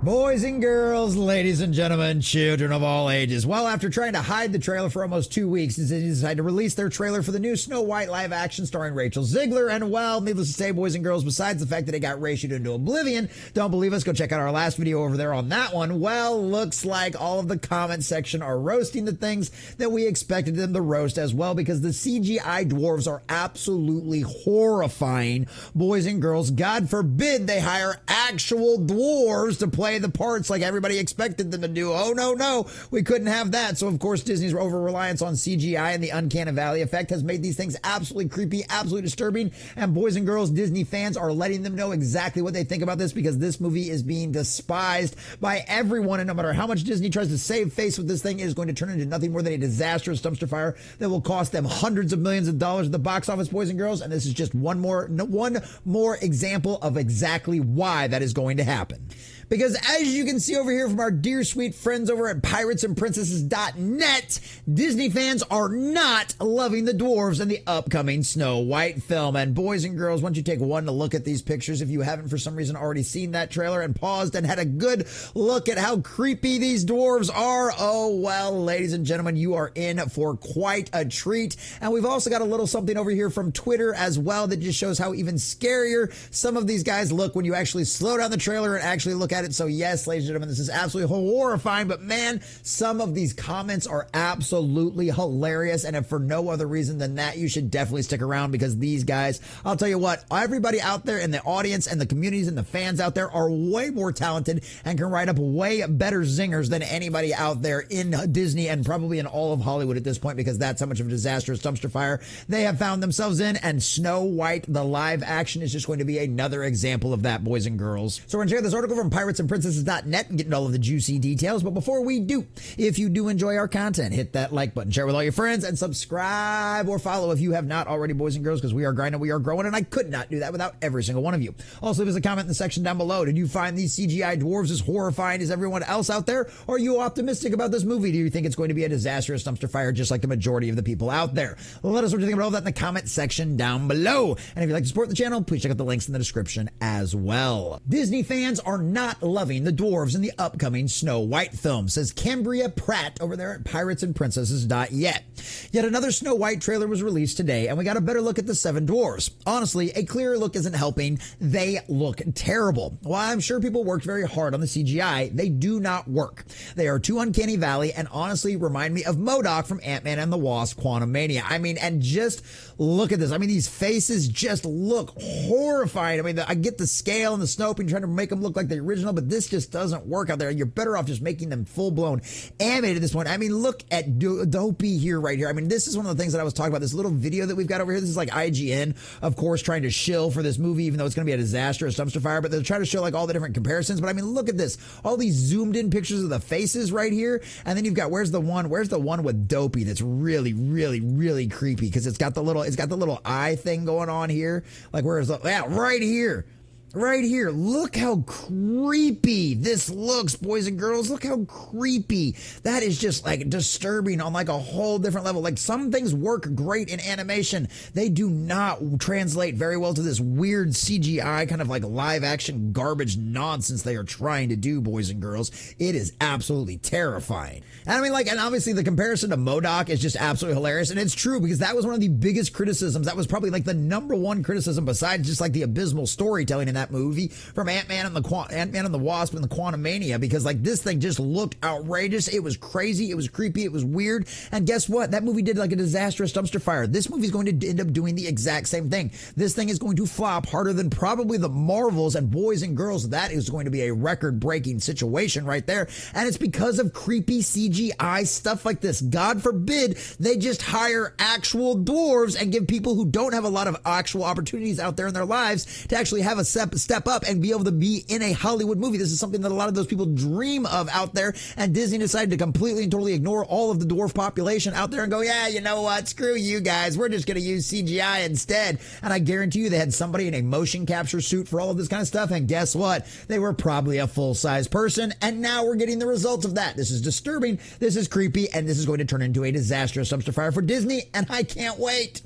Boys and girls, ladies and gentlemen, children of all ages. Well, after trying to hide the trailer for almost 2 weeks, Disney decided to release their trailer for the new Snow White live action starring Rachel Zegler. And well, needless to say, boys and girls, besides the fact that it got ratioed into oblivion, don't believe us? Go check out our last video over there on that one. Well, looks like all of the comment section are roasting the things that we expected them to roast as well, because the CGI dwarves are absolutely horrifying. Boys and girls, God forbid they hire actual dwarves to play the parts like everybody expected them to do. Oh, no, we couldn't have that. So, of course, Disney's over-reliance on CGI and the Uncanny Valley effect has made these things absolutely creepy, absolutely disturbing. And boys and girls, Disney fans are letting them know exactly what they think about this, because this movie is being despised by everyone. And no matter how much Disney tries to save face with this thing, it is going to turn into nothing more than a disastrous dumpster fire that will cost them hundreds of millions of dollars at the box office, boys and girls. And this is just one more example of exactly why that is going to happen. Because as you can see over here from our dear sweet friends over at piratesandprincesses.net, Disney fans are not loving the dwarves in the upcoming Snow White film. And boys and girls, once you take one to look at these pictures, if you haven't for some reason already seen that trailer and paused and had a good look at how creepy these dwarves are, oh well, ladies and gentlemen, you are in for quite a treat. And we've also got a little something over here from Twitter as well that just shows how even scarier some of these guys look when you actually slow down the trailer and actually look at it. So yes, ladies and gentlemen, this is absolutely horrifying, but man, some of these comments are absolutely hilarious. And if for no other reason than that, you should definitely stick around, because these guys, I'll tell you what, everybody out there in the audience and the communities and the fans out there are way more talented and can write up way better zingers than anybody out there in Disney and probably in all of Hollywood at this point, because that's how much of a disastrous dumpster fire they have found themselves in. And Snow White, the live action, is just going to be another example of that, boys and girls. So we're going to check out this article from piratesandprincesses.net and get into all of the juicy details. But before we do, if you do enjoy our content, hit that like button, share with all your friends, and subscribe or follow if you have not already, boys and girls, because we are grinding, we are growing, and I could not do that without every single one of you. Also, leave us a comment in the section down below. Did you find these CGI dwarves as horrifying as everyone else out there? Or are you optimistic about this movie? Do you think it's going to be a disastrous dumpster fire just like the majority of the people out there? Let us know what you think about all that in the comment section down below. And if you'd like to support the channel, please check out the links in the description as well. Disney fans are not loving the dwarves in the upcoming Snow White film, says Cambria Pratt over there at piratesandprincesses.net. Yet another Snow White trailer was released today, and we got a better look at the 7 dwarves. Honestly, a clearer look isn't helping. They look terrible. While I'm sure people worked very hard on the CGI, they do not work. They are too Uncanny Valley and honestly remind me of MODOK from Ant-Man and the Wasp: Quantumania. I mean, and just look at this. I mean, these faces just look horrifying. I mean, I get the scale and the Snope and trying to make them look like the original, but this just doesn't work out there. You're better off just making them full-blown animated at this point. I mean, look at Dopey here, right here. I mean, this is one of the things that I was talking about, this little video that we've got over here. This is like IGN, of course, trying to shill for this movie, even though it's going to be a disastrous dumpster fire, but they're trying to show like all the different comparisons. But I mean, look at this. All these zoomed in pictures of the faces right here. And then you've got, where's the one with Dopey that's really, really, really creepy, because it's got the little eye thing going on here. Like, where is the, yeah, right here. Right here. Look how creepy this looks, boys and girls. Look how creepy. That is just like disturbing on like a whole different level. Like, some things work great in animation. They do not translate very well to this weird CGI kind of like live action garbage nonsense they are trying to do, boys and girls. It is absolutely terrifying. And I mean, like, and obviously the comparison to MODOK is just absolutely hilarious. And it's true, because that was one of the biggest criticisms. That was probably like the #1 criticism, besides just like the abysmal storytelling in that movie, from Ant-Man and the Wasp and the Quantumania, because like this thing just looked outrageous. It was crazy. It was creepy. It was weird. And guess what? That movie did like a disastrous dumpster fire. This movie is going to end up doing the exact same thing. This thing is going to flop harder than probably the Marvels, and boys and girls, that is going to be a record-breaking situation right there. And it's because of creepy CGI stuff like this. God forbid they just hire actual dwarves and give people who don't have a lot of actual opportunities out there in their lives to actually have a step up and be able to be in a Hollywood movie. This is something that a lot of those people dream of out there, and Disney decided to completely and totally ignore all of the dwarf population out there and go, yeah, you know what, screw you guys, we're just going to use CGI instead. And I guarantee you they had somebody in a motion capture suit for all of this kind of stuff, and guess what, they were probably a full-size person, and now we're getting the results of that. This is disturbing, this is creepy, and this is going to turn into a disastrous dumpster fire for Disney, and I can't wait.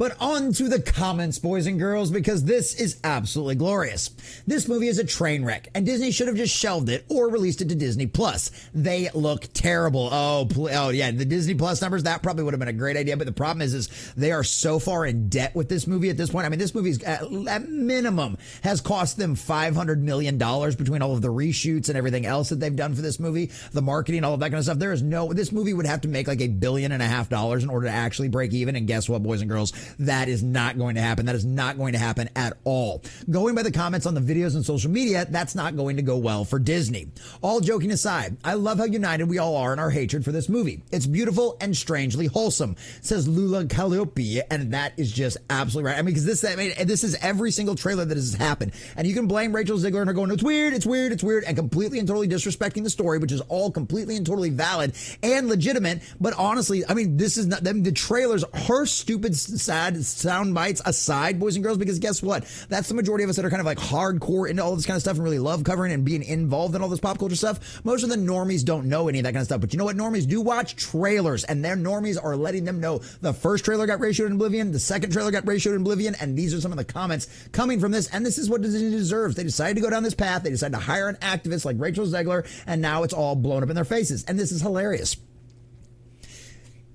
But on to the comments, boys and girls, because this is absolutely glorious. This movie is a train wreck, and Disney should have just shelved it or released it to Disney Plus. They look terrible. Oh yeah, the Disney Plus numbers, that probably would have been a great idea, but the problem is they are so far in debt with this movie at this point. I mean, this movie's at minimum has cost them $500 million between all of the reshoots and everything else that they've done for this movie, the marketing, all of that kind of stuff. This movie would have to make like $1.5 billion in order to actually break even, and guess what, boys and girls? That is not going to happen. That is not going to happen at all. Going by the comments on the videos and social media, that's not going to go well for Disney. All joking aside, I love how united we all are in our hatred for this movie. It's beautiful and strangely wholesome, says Lula Calliope, and that is just absolutely right. I mean, because this is every single trailer that has happened, and you can blame Rachel Zegler and her going, it's weird, and completely and totally disrespecting the story, which is all completely and totally valid and legitimate. But honestly, I mean, this is not the trailers. Her stupid sad sound bites aside, boys and girls, because guess what? That's the majority of us that are kind of like hardcore into all this kind of stuff and really love covering and being involved in all this pop culture stuff. Most of the normies don't know any of that kind of stuff. But you know what? Normies do watch trailers, and their normies are letting them know the first trailer got ratioed in oblivion, the second trailer got ratioed in oblivion, and these are some of the comments coming from this. And this is what Disney deserves. They decided to go down this path. They decided to hire an activist like Rachel Zegler, and now it's all blown up in their faces. And this is hilarious.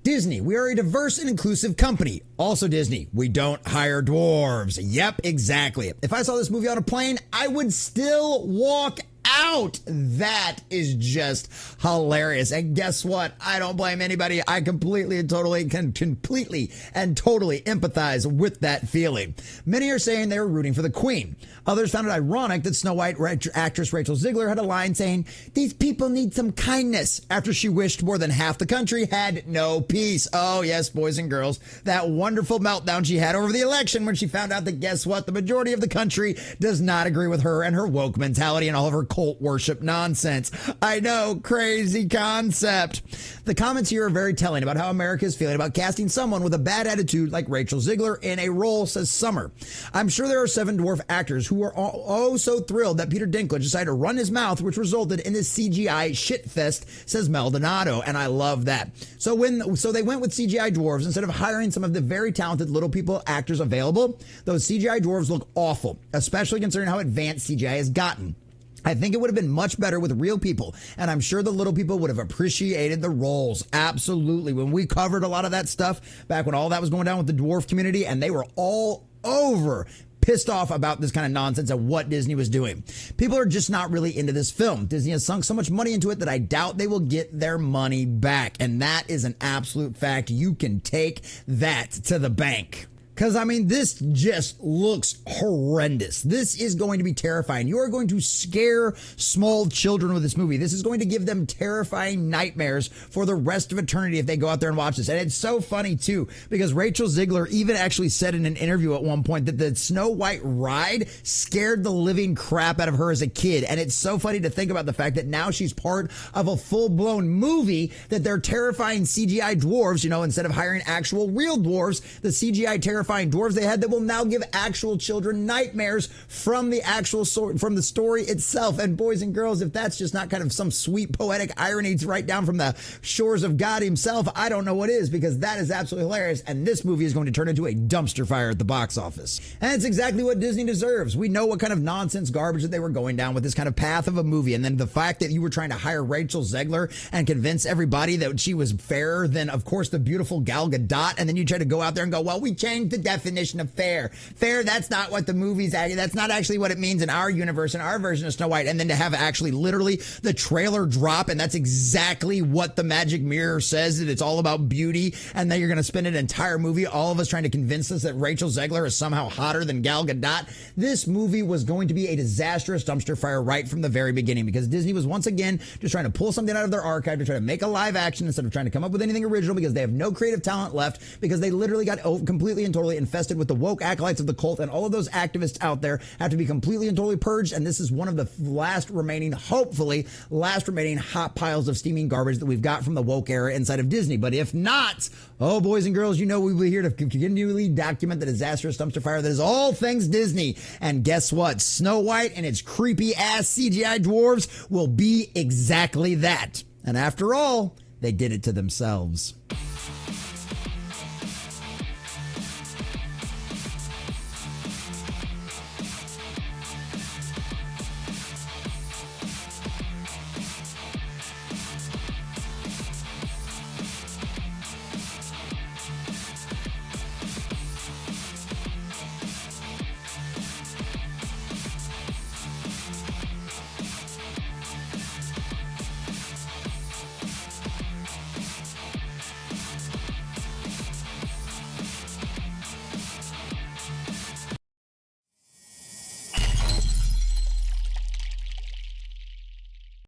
Disney, we are a diverse and inclusive company. Also Disney, we don't hire dwarves. Yep, exactly. If I saw this movie on a plane, I would still walk out. That is just hilarious. And guess what? I don't blame anybody. I completely and totally empathize with that feeling. Many are saying they were rooting for the Queen. Others found it ironic that Snow White actress Rachel Zegler had a line saying, "These people need some kindness," after she wished more than half the country had no peace. Oh yes, boys and girls, that wonderful meltdown she had over the election when she found out that, guess what, the majority of the country does not agree with her and her woke mentality and all of her cult worship nonsense. I know, crazy concept. The comments here are very telling about how America is feeling about casting someone with a bad attitude like Rachel Zegler in a role, says Summer. I'm sure there are 7 dwarf actors who were so thrilled that Peter Dinklage decided to run his mouth, which resulted in this CGI shitfest, says Maldonado, and I love that. So they went with CGI dwarves instead of hiring some of the very talented little people actors available. Those CGI dwarves look awful, especially considering how advanced CGI has gotten. I think it would have been much better with real people, and I'm sure the little people would have appreciated the roles. Absolutely. When we covered a lot of that stuff back when all that was going down with the dwarf community, and they were all over pissed off about this kind of nonsense and what Disney was doing. People are just not really into this film. Disney has sunk so much money into it that I doubt they will get their money back, and that is an absolute fact. You can take that to the bank. Because, I mean, this just looks horrendous. This is going to be terrifying. You are going to scare small children with this movie. This is going to give them terrifying nightmares for the rest of eternity if they go out there and watch this. And it's so funny, too, because Rachel Zegler even actually said in an interview at one point that the Snow White ride scared the living crap out of her as a kid. And it's so funny to think about the fact that now she's part of a full-blown movie that they're terrifying CGI dwarves, you know, instead of hiring actual real dwarves, the CGI terrifying dwarves they had that will now give actual children nightmares from the actual from the story itself. And boys and girls, if that's just not kind of some sweet poetic irony to write down from the shores of God himself, I don't know what is, because that is absolutely hilarious. And this movie is going to turn into a dumpster fire at the box office. And it's exactly what Disney deserves. We know what kind of nonsense garbage that they were going down with this kind of path of a movie. And then the fact that you were trying to hire Rachel Zegler and convince everybody that she was fairer than, of course, the beautiful Gal Gadot. And then you try to go out there and go, well, we changed the definition of fair. Fair, that's not what the movie's, that's not actually what it means in our universe, in our version of Snow White. And then to have actually literally the trailer drop, and that's exactly what the magic mirror says, that it's all about beauty, and then you're going to spend an entire movie, all of us trying to convince us that Rachel Zegler is somehow hotter than Gal Gadot. This movie was going to be a disastrous dumpster fire right from the very beginning, because Disney was once again just trying to pull something out of their archive to try to make a live action instead of trying to come up with anything original, because they have no creative talent left, because they literally got completely and totally infested with the woke acolytes of the cult, and all of those activists out there have to be completely and totally purged. And this is one of the last remaining, hopefully last remaining hot piles of steaming garbage that we've got from the woke era inside of Disney. But if not, oh boys and girls, you know we'll be here to continually document the disastrous dumpster fire that is all things Disney. And guess what? Snow White and its creepy ass CGI dwarves will be exactly that. And after all, they did it to themselves.